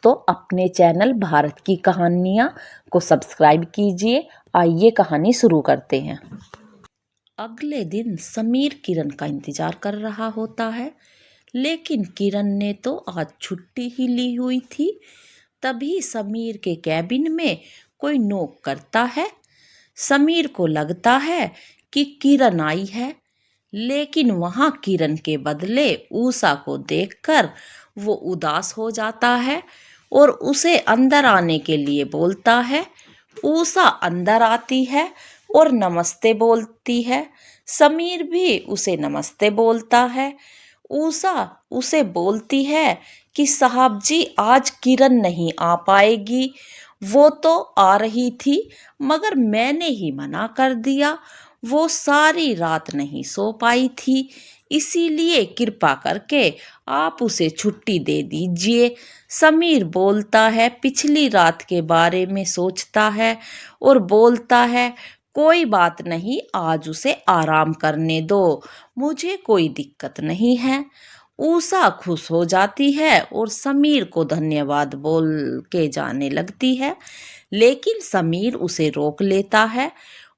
दोस्तों, अपने चैनल भारत की कहानियाँ को सब्सक्राइब कीजिए। आइए कहानी शुरू करते हैं। अगले दिन समीर किरण का इंतजार कर रहा होता है, लेकिन किरण ने तो आज छुट्टी ही ली हुई थी। तभी समीर के कैबिन में कोई नॉक करता है। समीर को लगता है कि किरण आई है, लेकिन वहां किरण के बदले ऊषा को देखकर वो उदास हो जाता है और उसे अंदर आने के लिए बोलता है। ऊषा अंदर आती है और नमस्ते बोलती है। समीर भी उसे नमस्ते बोलता है। ऊषा उसे बोलती है कि साहब जी, आज किरण नहीं आ पाएगी। वो तो आ रही थी, मगर मैंने ही मना कर दिया। वो सारी रात नहीं सो पाई थी, इसीलिए कृपा करके आप उसे छुट्टी दे दीजिए। समीर बोलता है, पिछली रात के बारे में सोचता है और बोलता है, कोई बात नहीं, आज उसे आराम करने दो, मुझे कोई दिक्कत नहीं है। ऊषा खुश हो जाती है और समीर को धन्यवाद बोल के जाने लगती है, लेकिन समीर उसे रोक लेता है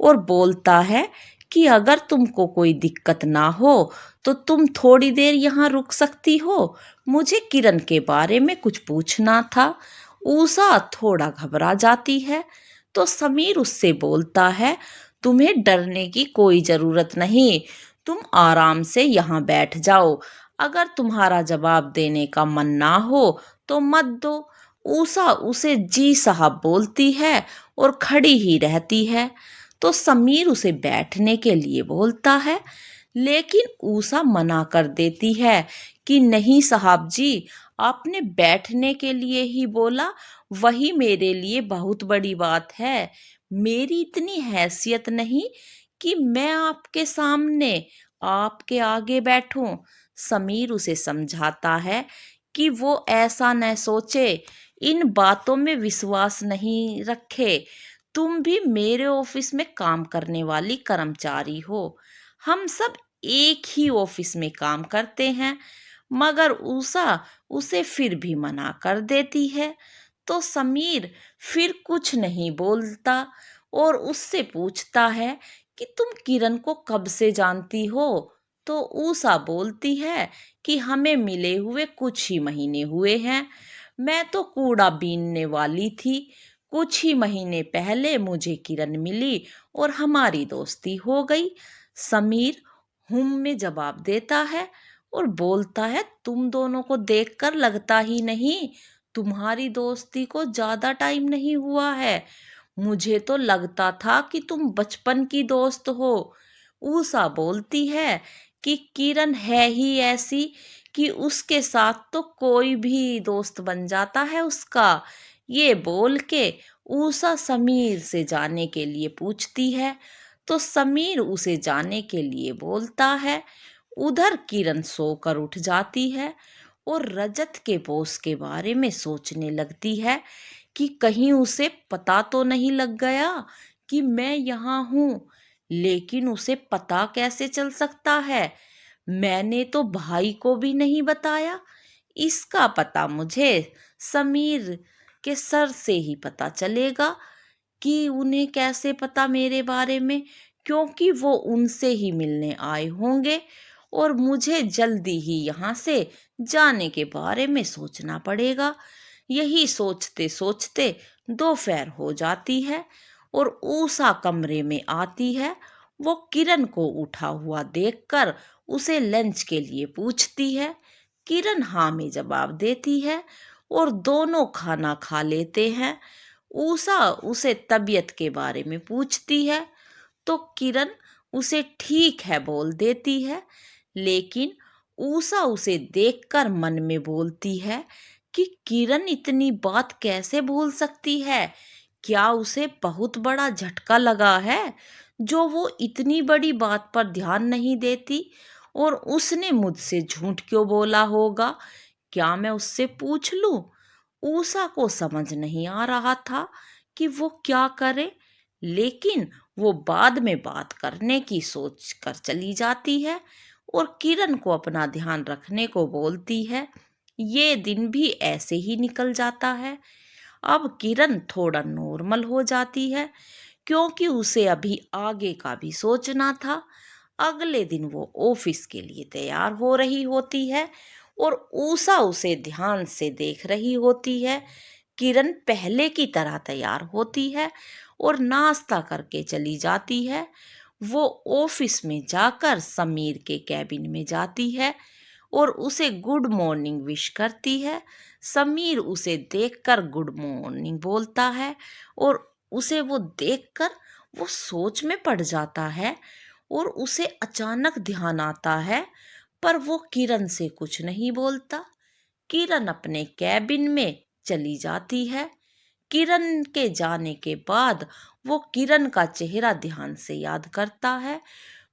और बोलता है कि अगर तुमको कोई दिक्कत ना हो तो तुम थोड़ी देर यहाँ रुक सकती हो, मुझे किरण के बारे में कुछ पूछना था। ऊषा थोड़ा घबरा जाती है, तो समीर उससे बोलता है, तुम्हें डरने की कोई जरूरत नहीं, तुम आराम से यहाँ बैठ जाओ। अगर तुम्हारा जवाब देने का मन ना हो तो मत दो। ऊषा उसे जी साहब बोलती है और खड़ी ही रहती है। तो समीर उसे बैठने के लिए बोलता है, लेकिन ऊषा मना कर देती है कि नहीं साहब जी, आपने बैठने के लिए ही बोला, वही मेरे लिए बहुत बड़ी बात है। मेरी इतनी हैसियत नहीं कि मैं आपके सामने आपके आगे बैठूं। समीर उसे समझाता है कि वो ऐसा न सोचे, इन बातों में विश्वास नहीं रखे। तुम भी मेरे ऑफिस में काम करने वाली कर्मचारी हो, हम सब एक ही ऑफिस में काम करते हैं। मगर उषा उसे फिर भी मना कर देती है। तो समीर फिर कुछ नहीं बोलता और उससे पूछता है कि तुम किरण को कब से जानती हो? तो उषा बोलती है कि हमें मिले हुए कुछ ही महीने हुए हैं। मैं तो कूड़ा बीनने वाली थी। कुछ ही महीने पहले मुझे किरण मिली और हमारी दोस्ती हो गई। समीर हुम में जवाब देता है और बोलता है, तुम दोनों को देखकर लगता ही नहीं तुम्हारी दोस्ती को ज्यादा टाइम नहीं हुआ है। मुझे तो लगता था कि तुम बचपन की दोस्त हो। ऊषा बोलती है कि किरण है ही ऐसी कि उसके साथ तो कोई भी दोस्त बन जाता है उसका। ये बोल के ऊषा समीर से जाने के लिए पूछती है, तो समीर उसे जाने के लिए बोलता है। उधर किरण सोकर उठ जाती है और रजत के बॉस के बारे में सोचने लगती है कि कहीं उसे पता तो नहीं लग गया कि मैं यहाँ हूँ। लेकिन उसे पता कैसे चल सकता है? मैंने तो भाई को भी नहीं बताया। इसका पता मुझे समीर के सर से ही पता चलेगा कि उन्हें कैसे पता मेरे बारे में, क्योंकि वो उनसे ही मिलने आए होंगे और मुझे जल्दी ही यहाँ से जाने के बारे में सोचना पड़ेगा। यही सोचते सोचते दोपहर हो जाती है और ऊषा कमरे में आती है। वो किरण को उठा हुआ देखकर उसे लंच के लिए पूछती है। किरण हाँ में जवाब देती है और दोनों खाना खा लेते हैं। ऊषा उसे तबीयत के बारे में पूछती है, तो किरण उसे ठीक है बोल देती है। लेकिन ऊषा उसे देखकर मन में बोलती है कि किरण इतनी बात कैसे भूल सकती है? क्या उसे बहुत बड़ा झटका लगा है जो वो इतनी बड़ी बात पर ध्यान नहीं देती? और उसने मुझसे झूठ क्यों बोला होगा? क्या मैं उससे पूछ लूं? ऊषा को समझ नहीं आ रहा था कि वो क्या करे, लेकिन वो बाद में बात करने की सोच कर चली जाती है और किरण को अपना ध्यान रखने को बोलती है। ये दिन भी ऐसे ही निकल जाता है। अब किरण थोड़ा नॉर्मल हो जाती है, क्योंकि उसे अभी आगे का भी सोचना था। अगले दिन वो ऑफिस के लिए तैयार हो रही होती है और उषा उसे ध्यान से देख रही होती है। किरण पहले की तरह तैयार होती है और नाश्ता करके चली जाती है। वो ऑफिस में जाकर समीर के कैबिन में जाती है और उसे गुड मॉर्निंग विश करती है। समीर उसे देखकर गुड मॉर्निंग बोलता है और उसे वो देखकर वो सोच में पड़ जाता है और उसे अचानक ध्यान आता है, पर वो किरण से कुछ नहीं बोलता। किरण अपने कैबिन में चली जाती है। किरण के जाने के बाद वो किरण का चेहरा ध्यान से याद करता है,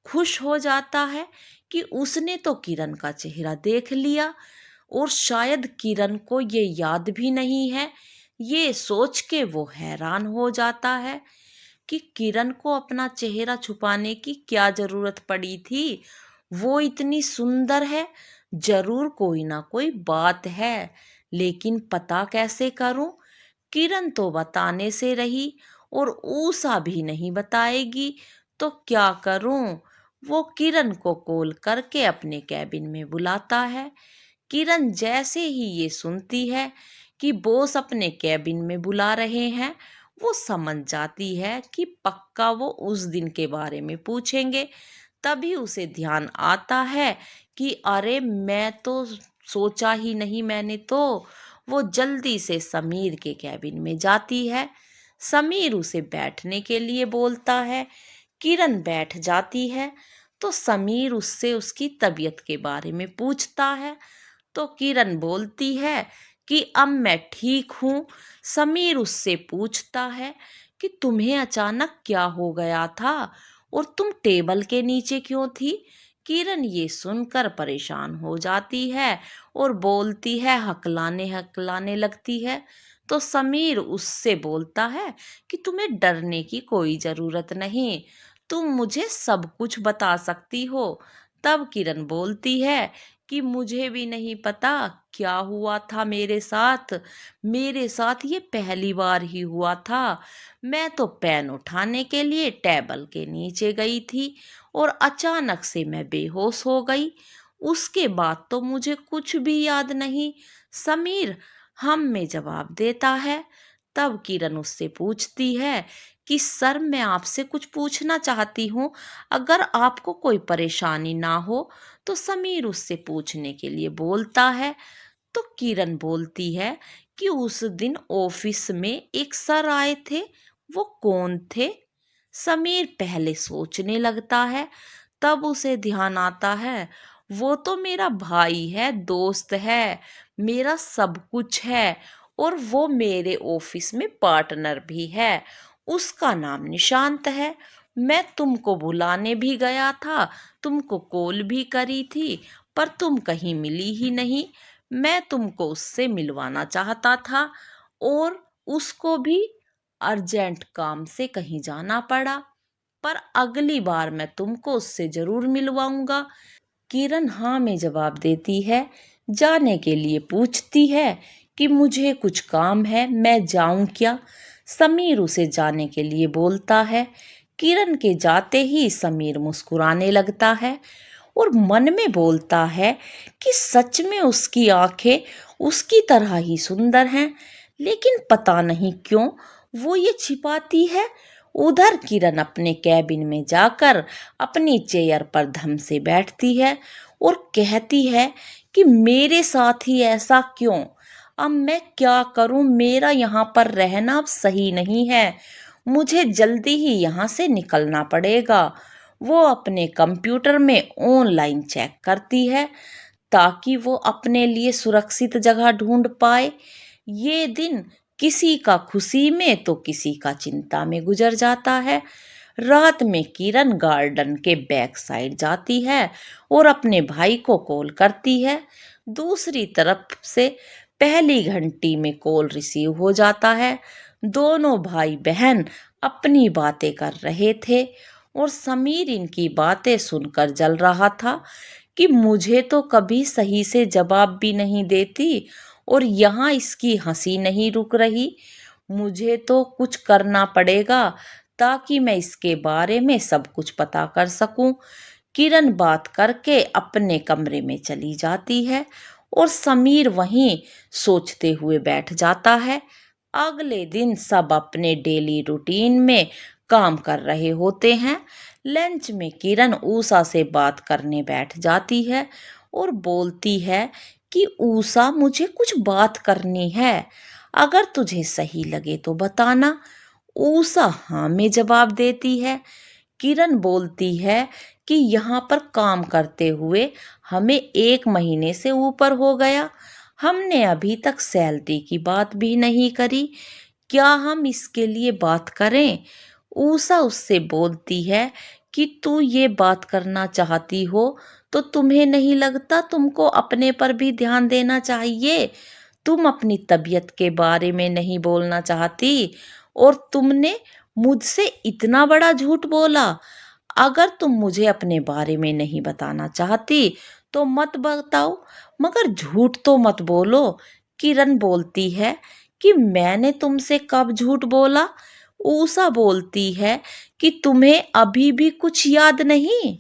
खुश हो जाता है कि उसने तो किरण का चेहरा देख लिया और शायद किरण को ये याद भी नहीं है। ये सोच के वो हैरान हो जाता है कि किरण को अपना चेहरा छुपाने की क्या जरूरत पड़ी थी। वो इतनी सुंदर है, जरूर कोई ना कोई बात है, लेकिन पता कैसे करूं? किरण तो बताने से रही और ऊषा भी नहीं बताएगी, तो क्या करूं? वो किरण को कॉल करके अपने कैबिन में बुलाता है। किरण जैसे ही ये सुनती है कि बॉस अपने कैबिन में बुला रहे हैं, वो समझ जाती है कि पक्का वो उस दिन के बारे में पूछेंगे। तभी उसे ध्यान आता है कि अरे मैं तो सोचा ही नहीं मैंने तो। वो जल्दी से समीर के कैबिन में जाती है। समीर उसे बैठने के लिए बोलता है। किरण बैठ जाती है तो समीर उससे उसकी तबीयत के बारे में पूछता है। तो किरण बोलती है कि अब मैं ठीक हूँ। समीर उससे पूछता है कि तुम्हें अचानक क्या हो गया था और तुम टेबल के नीचे क्यों थी? किरण ये सुनकर परेशान हो जाती है और बोलती है, हकलाने हकलाने लगती है। तो समीर उससे बोलता है कि तुम्हें डरने की कोई जरूरत नहीं, तुम मुझे सब कुछ बता सकती हो। तब किरण बोलती है कि मुझे भी नहीं पता क्या हुआ था मेरे साथ ये पहली बार ही हुआ था। मैं तो पेन उठाने के लिए टेबल के नीचे गई थी और अचानक से मैं बेहोश हो गई। उसके बाद तो मुझे कुछ भी याद नहीं। समीर हम में जवाब देता है। तब किरण उससे पूछती है कि सर मैं आपसे कुछ पूछना चाहती हूँ, अगर आपको कोई परेशानी ना हो तो समीर उससे पूछने के लिए बोलता है। तो किरण बोलती है कि उस दिन ऑफिस में एक सर आए थे, वो कौन थे? समीर पहले सोचने लगता है, तब उसे ध्यान आता है वो तो मेरा भाई है, दोस्त है, मेरा सब कुछ है और वो मेरे ऑफिस में पार्टनर भी है। उसका नाम निशांत है। मैं तुमको बुलाने भी गया था, तुमको कॉल भी करी थी, पर तुम कहीं मिली ही नहीं। मैं तुमको उससे मिलवाना चाहता था और उसको भी अर्जेंट काम से कहीं जाना पड़ा, पर अगली बार मैं तुमको उससे जरूर मिलवाऊंगा। किरण हाँ में जवाब देती है। जाने के लिए पूछती है कि मुझे कुछ काम है, मैं जाऊं क्या? समीर उसे जाने के लिए बोलता है। किरण के जाते ही समीर मुस्कुराने लगता है और मन में बोलता है कि सच में उसकी आंखें उसकी तरह ही सुंदर हैं, लेकिन पता नहीं क्यों वो ये छिपाती है। उधर किरण अपने कैबिन में जाकर अपनी चेयर पर धम से बैठती है और कहती है कि मेरे साथ ही ऐसा क्यों? अब मैं क्या करूं? मेरा यहाँ पर रहना अब सही नहीं है, मुझे जल्दी ही यहाँ से निकलना पड़ेगा। वो अपने कंप्यूटर में ऑनलाइन चेक करती है ताकि वो अपने लिए सुरक्षित जगह ढूंढ पाए। ये दिन किसी का खुशी में तो किसी का चिंता में गुजर जाता है। रात में किरण गार्डन के बैक साइड जाती है और अपने भाई को कॉल करती है। दूसरी तरफ से पहली घंटी में कॉल रिसीव हो जाता है। दोनों भाई बहन अपनी बातें कर रहे थे और समीर इनकी बातें सुनकर जल रहा था कि मुझे तो कभी सही से जवाब भी नहीं देती और यहाँ इसकी हंसी नहीं रुक रही। मुझे तो कुछ करना पड़ेगा ताकि मैं इसके बारे में सब कुछ पता कर सकूं। किरण बात करके अपने कमरे में चली जाती है और समीर वहीं सोचते हुए बैठ जाता है। अगले दिन सब अपने डेली रूटीन में काम कर रहे होते हैं। लंच में किरण ऊषा से बात करने बैठ जाती है और बोलती है कि ऊषा, मुझे कुछ बात करनी है, अगर तुझे सही लगे तो बताना। ऊषा हाँ में जवाब देती है। किरण बोलती है कि यहाँ पर काम करते हुए हमें 1 महीने से ऊपर हो गया, हमने अभी तक सैलरी की बात भी नहीं करी, क्या हम इसके लिए बात करें? ऊषा उससे बोलती है कि तू ये बात करना चाहती हो तो तुम्हें नहीं लगता तुमको अपने पर भी ध्यान देना चाहिए? तुम अपनी तबीयत के बारे में नहीं बोलना चाहती और तुमने मुझसे इतना बड़ा झूठ बोला। अगर तुम मुझे अपने बारे में नहीं बताना चाहती तो मत बताओ, मगर झूठ तो मत बोलो। किरण बोलती है कि मैंने तुमसे कब झूठ बोला? ऊषा बोलती है कि तुम्हें अभी भी कुछ याद नहीं?